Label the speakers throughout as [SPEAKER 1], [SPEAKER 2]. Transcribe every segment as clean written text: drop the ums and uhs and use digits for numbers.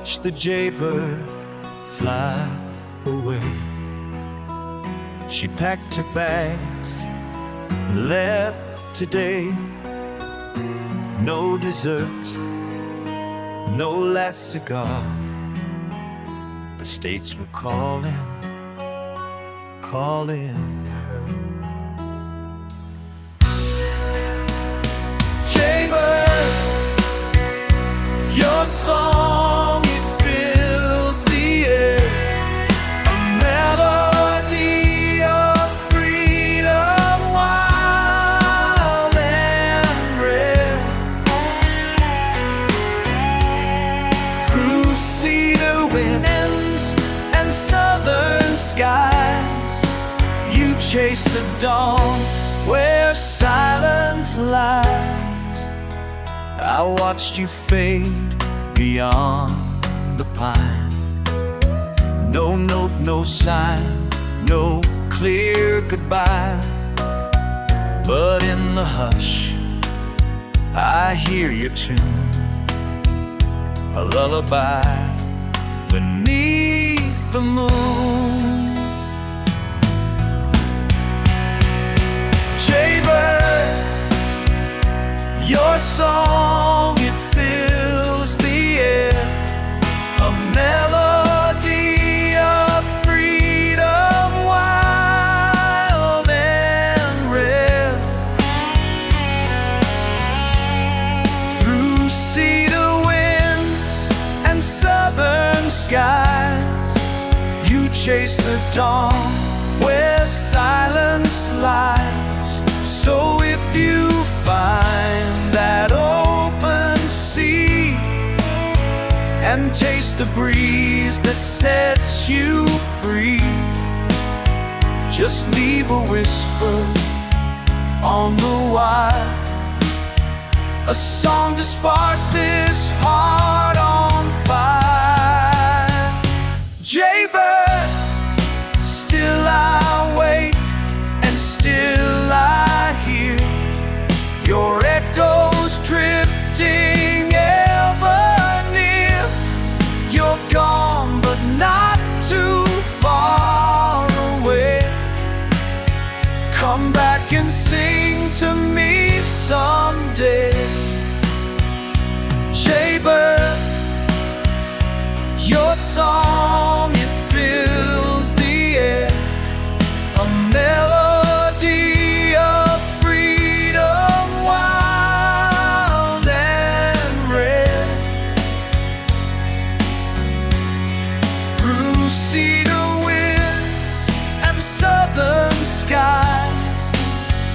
[SPEAKER 1] watched the jaybird fly away. She packed her bags, left today. No dessert, no last cigar. The states were calling, calling her. Jaybird, your song, it fills the air. A melody of freedom, wild and rare. Through cedar winds and southern skies, you chase the dawn where silence lies. I watched you fade beyond the pine. No note, no sign, no clear goodbye. But in the hush, I hear your tune, a lullaby beneath the moon. Jaybird, your song, it fills the air. A melody of freedom, wild and rare. Through cedar winds and southern skies, you chase the dawn where silence lies. So if you find that open sea and taste the breeze that sets you free, just leave a whisper on the wire, a song to spark this heart on fire. Jaybird, still I wait and still I hear your echoes drifting ever near. You're gone but not too far away. Come back and sing to me someday. Jaybird, your song, it fills the air. A melody of freedom, wild and rare. Through cedar winds and southern skies,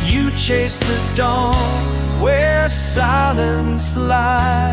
[SPEAKER 1] you chase the dawn where silence lies.